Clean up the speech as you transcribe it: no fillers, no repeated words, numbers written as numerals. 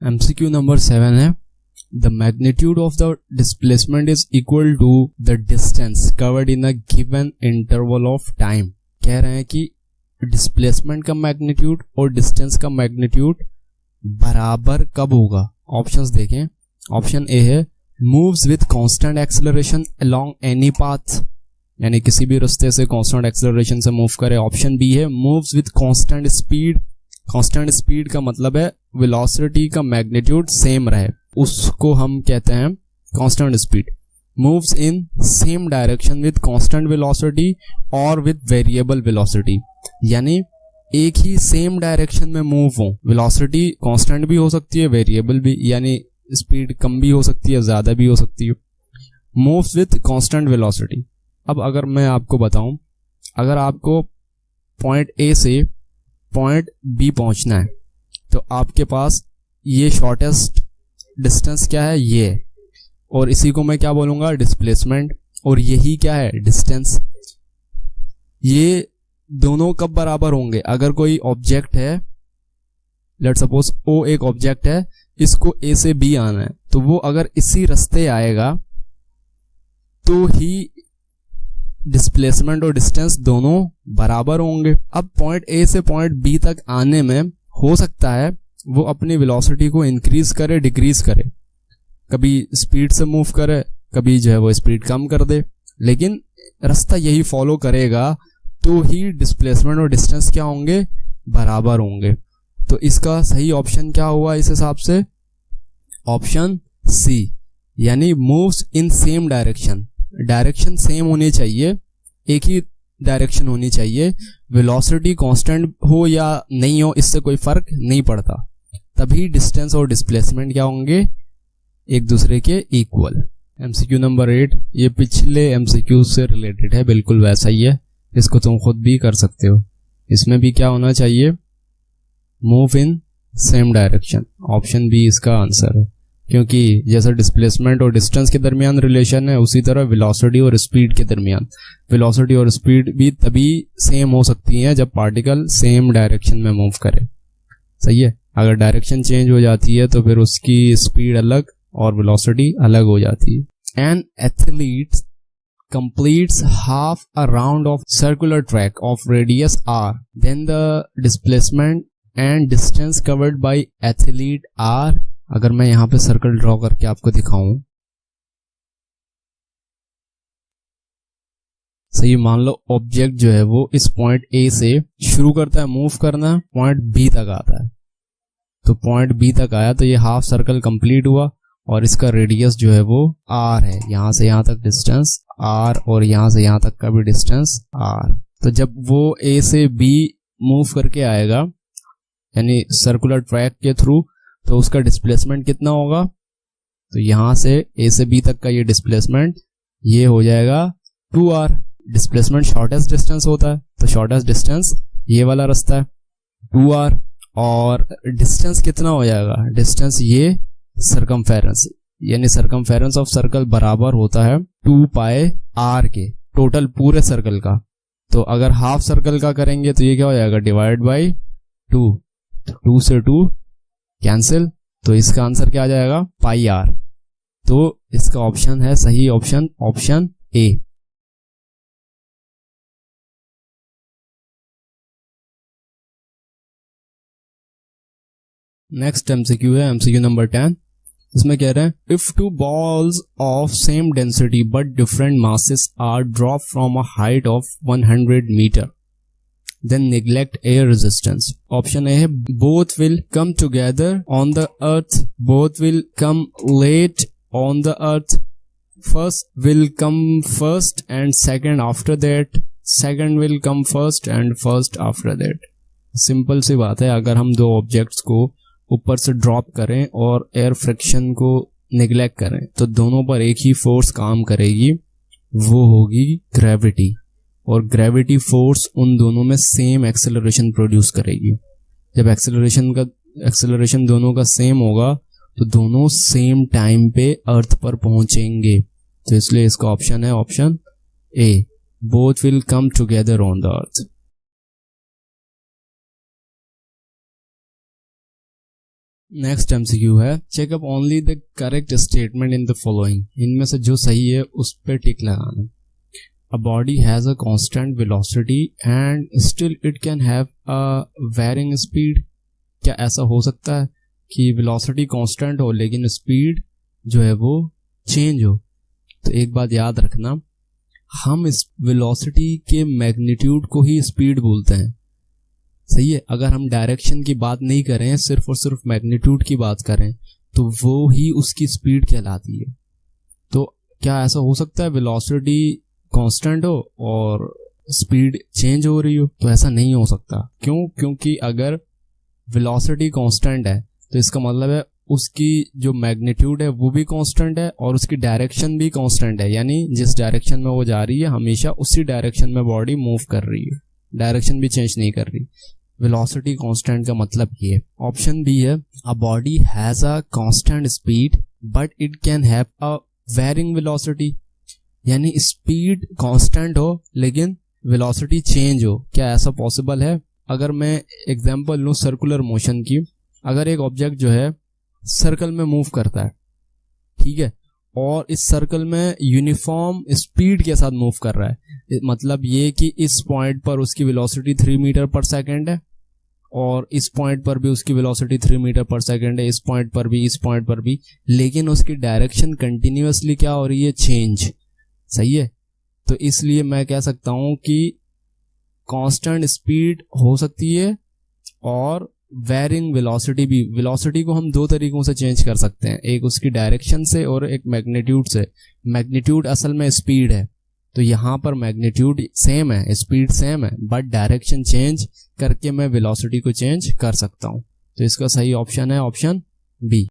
MCQ number 7 है the magnitude of the displacement is equal to the distance covered in a given interval of time. कह रहे हैं कि displacement का magnitude और डिस्टेंस का मैग्नीट्यूड बराबर कब होगा। ऑप्शंस देखें। ऑप्शन ए है moves with constant acceleration along any path, यानी किसी भी रास्ते से कांस्टेंट एक्सेलरेशन से मूव करे। ऑप्शन बी है moves with constant speed. Constant speed का मतलब है वेलोसिटी का मैग्नीट्यूड सेम रहे, उसको हम कहते हैं constant speed. Moves in same direction with constant velocity और विथ वेरिएबल वेलोसिटी, यानी एक ही सेम डायरेक्शन में मूव हो। वेलोसिटी कांस्टेंट भी हो सकती है, वेरिएबल भी, यानी स्पीड कम भी हो सकती है, ज्यादा भी हो सकती है। Moves with constant velocity. अब अगर मैं आपको बताऊं, अगर आपको पॉइंट ए से पॉइंट बी पहुंचना है तो आपके पास ये शॉर्टेस्ट डिस्टेंस क्या है, ये, और इसी को मैं क्या बोलूंगा, डिस्प्लेसमेंट, और यही क्या है, डिस्टेंस। ये दोनों कब बराबर होंगे, अगर कोई ऑब्जेक्ट है, लेट्स सपोज ओ एक ऑब्जेक्ट है, इसको ए से बी आना है, तो वो अगर इसी रास्ते आएगा तो ही डिस्प्लेसमेंट और डिस्टेंस दोनों बराबर होंगे। अब पॉइंट ए से पॉइंट बी तक आने में हो सकता है वो अपनी वेलोसिटी को इंक्रीज करे, डिक्रीज करे, कभी स्पीड से मूव करे, कभी जो है वो स्पीड कम कर दे, लेकिन रास्ता यही फॉलो करेगा, तो ही डिस्प्लेसमेंट और डिस्टेंस क्या होंगे, बराबर होंगे। तो इसका सही ऑप्शन क्या हुआ इस हिसाब से, ऑप्शन सी, यानी moves in same direction. Direction same होनी चाहिए, एक ही डायरेक्शन होनी चाहिए, वेलोसिटी कांस्टेंट हो या नहीं हो इससे कोई फर्क नहीं पड़ता, तभी डिस्टेंस और डिस्प्लेसमेंट क्या होंगे, एक दूसरे के इक्वल। MCQ नंबर 8 ये पिछले MCQ से रिलेटेड है, बिल्कुल वैसा ही है, इसको तुम खुद भी कर सकते हो। इसमें भी क्या होना चाहिए, move in same direction. Option B इसका आंसर है, क्योंकि जैसा डिस्प्लेसमेंट और डिस्टेंस के दरमियान रिलेशन है, उसी तरह वेलोसिटी और स्पीड के दरमियान, वेलोसिटी और स्पीड भी तभी सेम हो सकती हैं जब पार्टिकल सेम डायरेक्शन में मूव करे। सही है, अगर डायरेक्शन चेंज हो जाती है तो फिर उसकी स्पीड अलग और वेलोसिटी अलग हो जाती है। An athlete completes half a round of circular track of radius r, then the displacement and distance covered by athlete are। अगर मैं यहां पे सर्कल ड्रॉ करके आपको दिखाऊं, सही, मान लो ऑब्जेक्ट जो है वो इस पॉइंट ए से शुरू करता है मूव करना, पॉइंट बी तक आता है, तो पॉइंट बी तक आया तो ये हाफ सर्कल कंप्लीट हुआ, और इसका रेडियस जो है वो r है, यहां से यहां तक डिस्टेंस r, और यहां से यहां तक का भी डिस्टेंस r। तो जब वो a से b मूव करके आएगा, यानी सर्कुलर ट्रैक के थ्रू, तो उसका डिस्प्लेसमेंट कितना होगा, तो यहां से a से b तक का ये डिस्प्लेसमेंट ये हो जाएगा 2r। डिस्प्लेसमेंट शॉर्टेस्ट डिस्टेंस होता है, तो शॉर्टेस्ट डिस्टेंस ये वाला रास्ता है 2r, और डिस्टेंस कितना हो जाएगा, डिस्टेंस ये सरकमफेरेंस, यानी सरकमफेरेंस ऑफ सर्कल बराबर होता है 2 पाई r के, टोटल पूरे सर्कल का। तो अगर हाफ सर्कल का करेंगे तो ये क्या हो जाएगा, डिवाइड बाई 2, 2 से 2 कैंसिल, तो इसका आंसर क्या आ जाएगा, पाई r। तो इसका ऑप्शन है सही option, option A. Next MCQ है MCQ नंबर 10। इसमें कह रहे हैं if two balls of same density but different masses are drop from a height of 100 meter then neglect air resistance. Option A है both will come together on the earth, both will come late on the earth, first will come first and second after that, second will come first and first after that. Simple सी बात है, अगर हम दो objects को ऊपर से drop करें और एयर फ्रिक्शन को निगलेक्ट करें तो दोनों पर एक ही फोर्स काम करेगी, वो होगी ग्रेविटी, और ग्रेविटी फोर्स उन दोनों में सेम एक्सेलरेशन प्रोड्यूस करेगी। जब एक्सेलरेशन दोनों का सेम होगा तो दोनों सेम टाइम पे अर्थ पर पहुंचेंगे, तो इसलिए इसका ऑप्शन है option A, both will come together on the earth. Next MCQ है, checkup only the correct statement in the following. इनमें से जो सही है उस पर टिक लगाना। A body has a constant velocity and still it can have a varying speed. क्या ऐसा हो सकता है कि वेलोसिटी कांस्टेंट हो लेकिन स्पीड जो है वो चेंज हो? तो एक बात याद रखना, हम इस वेलोसिटी के मैग्नीट्यूड को ही स्पीड बोलते हैं, सही है। अगर हम डायरेक्शन की बात नहीं करें, सिर्फ और सिर्फ मैग्नीट्यूड की बात करें, तो वो ही उसकी स्पीड कहलाती है। तो क्या ऐसा हो सकता है वेलोसिटी कांस्टेंट हो और स्पीड चेंज हो रही हो? तो ऐसा नहीं हो सकता। क्यों? क्योंकि अगर वेलोसिटी कांस्टेंट है तो इसका मतलब है उसकी जो मैग्नीट्यूड है वो भी कांस्टेंट है और उसकी डायरेक्शन भी कांस्टेंट है, यानी जिस डायरेक्शन में वो जा रही है हमेशा उसी डायरेक्शन में बॉडी मूव कर रही है, डायरेक्शन भी चेंज नहीं कर रही। वेलोसिटी कांस्टेंट का मतलब ये। ऑप्शन बी है, a body has a constant speed but it can have a varying velocity, यानी स्पीड कांस्टेंट हो लेकिन वेलोसिटी चेंज हो। क्या ऐसा पॉसिबल है? अगर मैं एग्जांपल लूं सर्कुलर मोशन की, अगर एक ऑब्जेक्ट जो है सर्कल में मूव करता है, ठीक है, और इस सर्कल में यूनिफॉर्म स्पीड के साथ मूव कर रहा है, मतलब ये कि इस पॉइंट पर उसकी वेलोसिटी 3 मीटर पर सेकेंड है और इस पॉइंट पर भी उसकी वेलोसिटी 3 मीटर पर सेकेंड है, इस पॉइंट पर भी, इस पॉइंट पर भी, लेकिन उसकी डायरेक्शन कंटिन्यूअसली क्या हो रही है? चेंज, सही है। तो इसलिए मैं कह सकता हूं कि कांस्टेंट स्पीड हो सकती है और वेरिंग वेलोसिटी भी। वेलोसिटी को हम दो तरीकों से चेंज कर सकते हैं, एक उसकी डायरेक्शन से और एक मैग्नीट्यूड से। मैग्नीट्यूड असल में स्पीड है, तो यहां पर मैग्नीट्यूड सेम है, स्पीड सेम है, बट डायरेक्शन चेंज करके मैं वेलोसिटी को चेंज कर सकता हूं। तो इसका सही ऑप्शन है ऑप्शन बी।